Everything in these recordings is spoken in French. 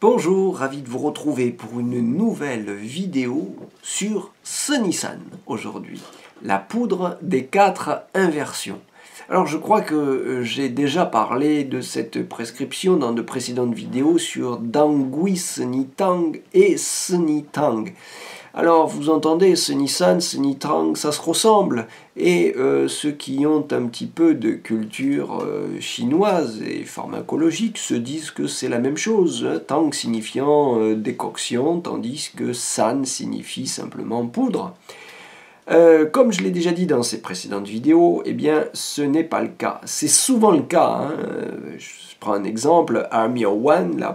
Bonjour, ravi de vous retrouver pour une nouvelle vidéo sur Sunny-San aujourd'hui, la poudre des 4 inversions. Alors je crois que j'ai déjà parlé de cette prescription dans de précédentes vidéos sur Dangui Sunny-Tang et Sunny-Tang. Alors vous entendez, Sunny-San, Sunny-Tang, ça se ressemble. Et ceux qui ont un petit peu de culture chinoise et pharmacologique se disent que c'est la même chose. Hein, Tang signifiant décoction, tandis que San signifie simplement poudre. Comme je l'ai déjà dit dans ces précédentes vidéos, eh bien ce n'est pas le cas. C'est souvent le cas. Hein. Je prends un exemple, Armio One, la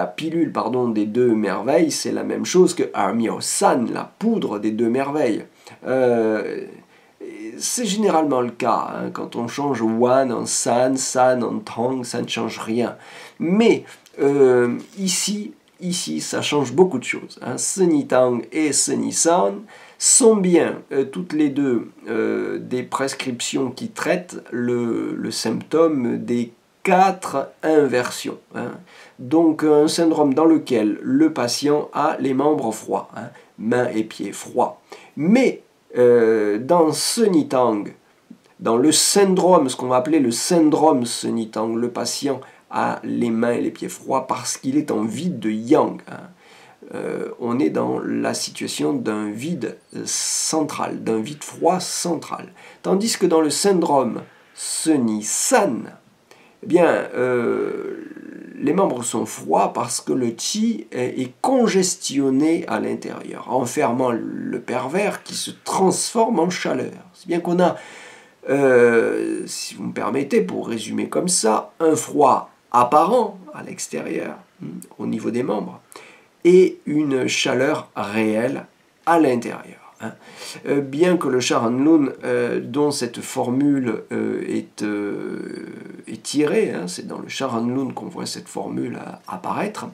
pilule des 2 merveilles, c'est la même chose que Armio San, la poudre des 2 merveilles. C'est généralement le cas, hein, quand on change Wan en San, San en Tang, ça ne change rien. Mais ici, ça change beaucoup de choses. Hein. Sunny-Tang et Sunny-San sont bien toutes les deux des prescriptions qui traitent le symptôme des 4 inversions. Hein. Donc un syndrome dans lequel le patient a les membres froids, hein, mains et pieds froids. Mais dans Sunny-Tang, dans le syndrome, ce qu'on va appeler le syndrome Sunny-Tang, le patient a les mains et les pieds froids parce qu'il est en vide de yang. Hein. On est dans la situation d'un vide central, d'un vide froid central. Tandis que dans le syndrome Sunny-San, eh bien, les membres sont froids parce que le chi est congestionné à l'intérieur, enfermant le pervers qui se transforme en chaleur. C'est bien qu'on a, si vous me permettez, pour résumer comme ça, un froid apparent à l'extérieur, au niveau des membres, et une chaleur réelle à l'intérieur. Hein. Bien que le Sharanlun, dont cette formule est tirée, hein, c'est dans le Sharanlun qu'on voit cette formule apparaître,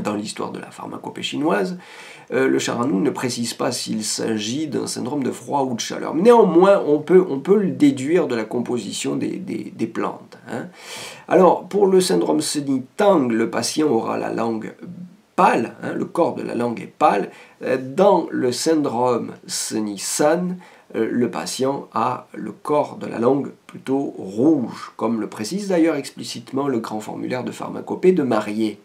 dans l'histoire de la pharmacopée chinoise, le Sharanlun ne précise pas s'il s'agit d'un syndrome de froid ou de chaleur. Néanmoins, on peut le déduire de la composition des plantes. Hein. Alors, pour le syndrome Sunny-Tang, le patient aura la langue pâle, hein, le corps de la langue est pâle. Dans le syndrome Sunny-San, le patient a le corps de la langue plutôt rouge, comme le précise d'ailleurs explicitement le grand formulaire de pharmacopée de Marié.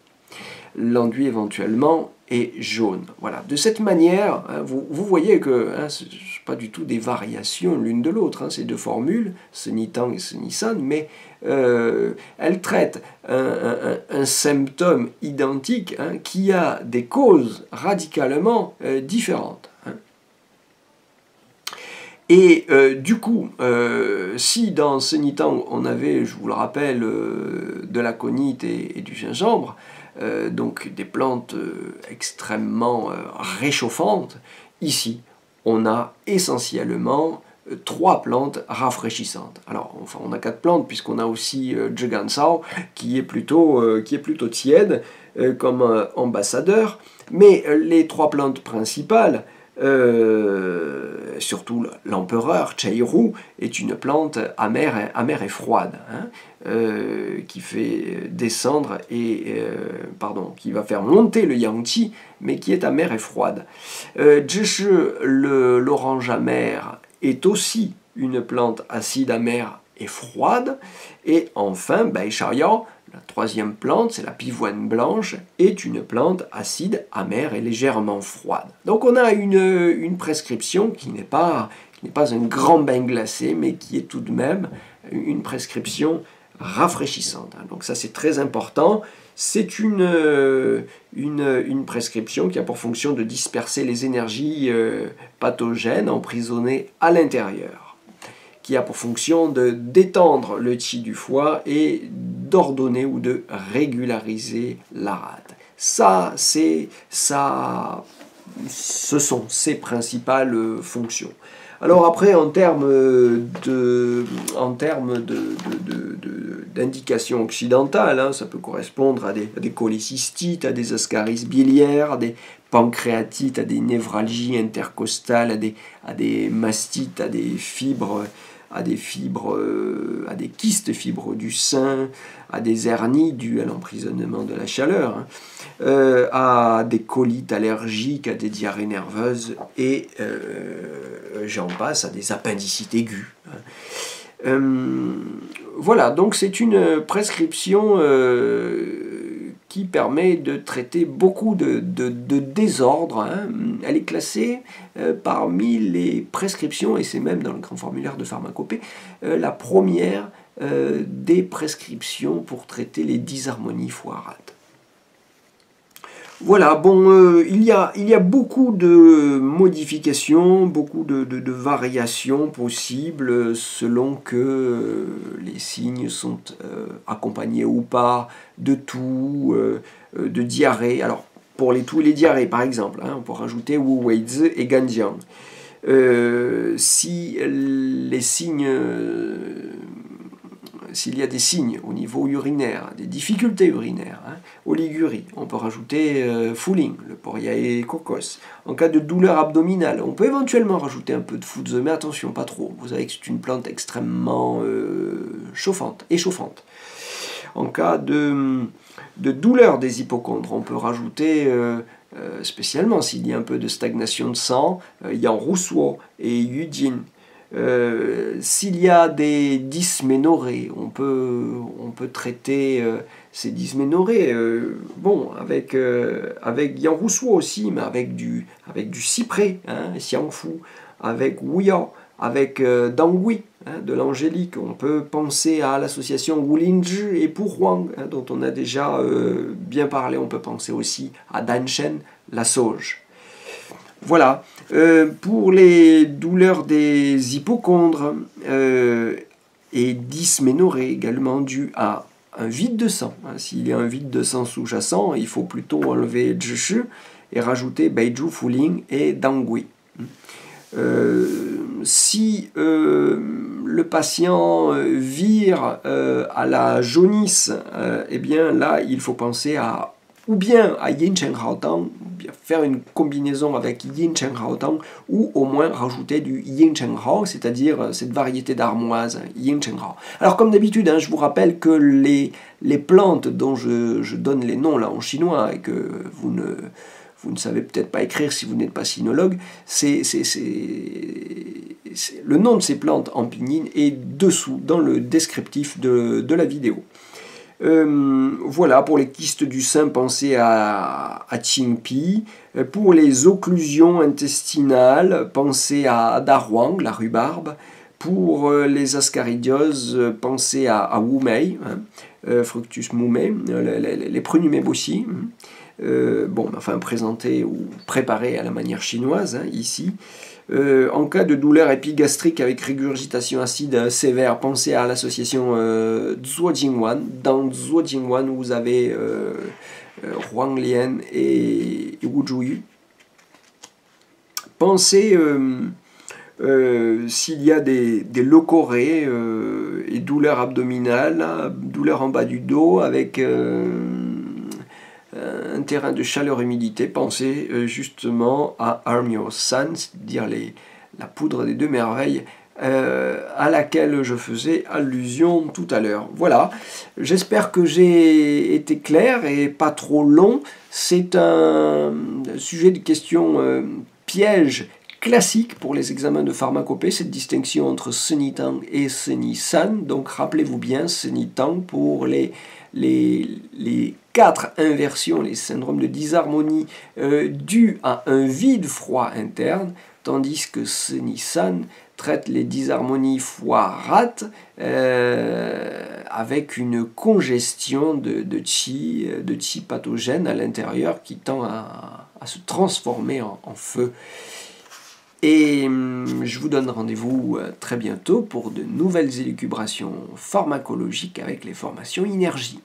L'enduit éventuellement est jaune. Voilà. De cette manière, hein, vous voyez que hein, ce n'est pas du tout des variations l'une de l'autre, hein, ces 2 formules, Sunny-Tang et Sunny-San, mais elles traitent un symptôme identique, hein, qui a des causes radicalement différentes. Hein. Et du coup, si dans Sunny-Tang on avait, je vous le rappelle, de l'aconite et du gingembre, donc des plantes extrêmement réchauffantes, ici on a essentiellement 3 plantes rafraîchissantes. Alors, enfin, on a 4 plantes puisqu'on a aussi Zhegansao qui est plutôt tiède comme ambassadeur, mais les 3 plantes principales, surtout l'empereur, Cheiru, est une plante amère et froide, hein, qui fait descendre qui va faire monter le yang-chi, mais qui est amère et froide. Zhishi, l'orange amer, est aussi une plante acide, amère et froide. Et enfin, Baishaoyao, la 3e plante, c'est la pivoine blanche, est une plante acide, amère et légèrement froide. Donc on a une prescription qui n'est pas un grand bain glacé, mais qui est tout de même une prescription rafraîchissante. Donc ça c'est très important. C'est une prescription qui a pour fonction de disperser les énergies pathogènes emprisonnées à l'intérieur, qui a pour fonction de détendre le chi du foie et d'ordonner ou de régulariser la rate. Ce sont ses principales fonctions. Alors après, en termes d'indications occidentales, hein, ça peut correspondre à des cholécystites, à des ascaris biliaires, à des pancréatites, à des névralgies intercostales, à des mastites, à des fibres à des fibres, à des kystes fibres du sein, à des hernies dues à l'emprisonnement de la chaleur, hein, à des colites allergiques, à des diarrhées nerveuses, et j'en passe, à des appendicites aiguës. Hein. Voilà, donc c'est une prescription qui permet de traiter beaucoup de désordres. Hein. Elle est classée parmi les prescriptions, et c'est même dans le grand formulaire de pharmacopée, la première des prescriptions pour traiter les dysharmonies foie-rate. Voilà, bon, il y a beaucoup de modifications, beaucoup de variations possibles selon que les signes sont accompagnés ou pas de toux, de diarrhée. Alors, pour les toux et les diarrhées, par exemple, hein, on peut rajouter Wu Weizi et Ganjiang. Si les signes... S'il y a des signes au niveau urinaire, des difficultés urinaires, hein, oligurie, on peut rajouter Fuling, le Poriae cocos. En cas de douleur abdominale, on peut éventuellement rajouter un peu de Fudze, mais attention, pas trop. Vous savez que c'est une plante extrêmement chauffante, échauffante. En cas de douleur des hypochondres, on peut rajouter, spécialement s'il y a un peu de stagnation de sang, Yang Roussuo et Yujin. S'il y a des dysménorrhées, on peut traiter ces dysménorrhées, bon, avec Yang Roussuo aussi, mais avec du cyprès, hein, Xiangfu, avec Wuya, avec Dangui, hein, de l'angélique. On peut penser à l'association Wulinzhi et Puhuang, hein, dont on a déjà bien parlé. On peut penser aussi à Danshen, la sauge. Voilà, pour les douleurs des hypochondres et dysménorrhées également dues à un vide de sang. Hein, s'il y a un vide de sang sous-jacent, il faut plutôt enlever Zhishu et rajouter Beiju, Fuling et Dangui. Si le patient vire à la jaunisse, eh bien là, il faut penser à ou bien à Yin Chen Hao Tang, faire une combinaison avec Yin Chen Hao Tang, ou au moins rajouter du Yin Chen Hao, c'est-à-dire cette variété d'armoise, Yin Chen Hao. Alors comme d'habitude, hein, je vous rappelle que les plantes dont je donne les noms là en chinois, et que vous ne savez peut-être pas écrire si vous n'êtes pas sinologue, le nom de ces plantes en pinyin est dessous, dans le descriptif de la vidéo. Voilà, pour les kystes du sein, pensez à Qingpi. Pour les occlusions intestinales, pensez à Dahuang, la rhubarbe. Pour les ascaridioses, pensez à Wumei, hein, Fructus mumei, les prunumés aussi. Bon, enfin présenté ou préparé à la manière chinoise, hein, ici. En cas de douleur épigastrique avec régurgitation acide sévère, pensez à l'association Zuojingwan. Dans Zuojingwan, vous avez Huanglian et Wuzhuyu. Pensez, s'il y a des leucorrhées et douleurs abdominales, douleurs en bas du dos avec un terrain de chaleur-humidité, pensez justement à Armyo San, c'est-à-dire la poudre des deux merveilles à laquelle je faisais allusion tout à l'heure. Voilà, j'espère que j'ai été clair et pas trop long. C'est un sujet de question piège classique pour les examens de pharmacopée, cette distinction entre Senitang et Seni-san. Donc rappelez-vous bien, Senitang pour les 4 inversions, les syndromes de dysharmonie dus à un vide froid interne, tandis que Seni-san traite les dysharmonies foie-rate avec une congestion de chi pathogène à l'intérieur qui tend à se transformer en feu. Et je vous donne rendez-vous très bientôt pour de nouvelles élucubrations pharmacologiques avec les formations Énergie.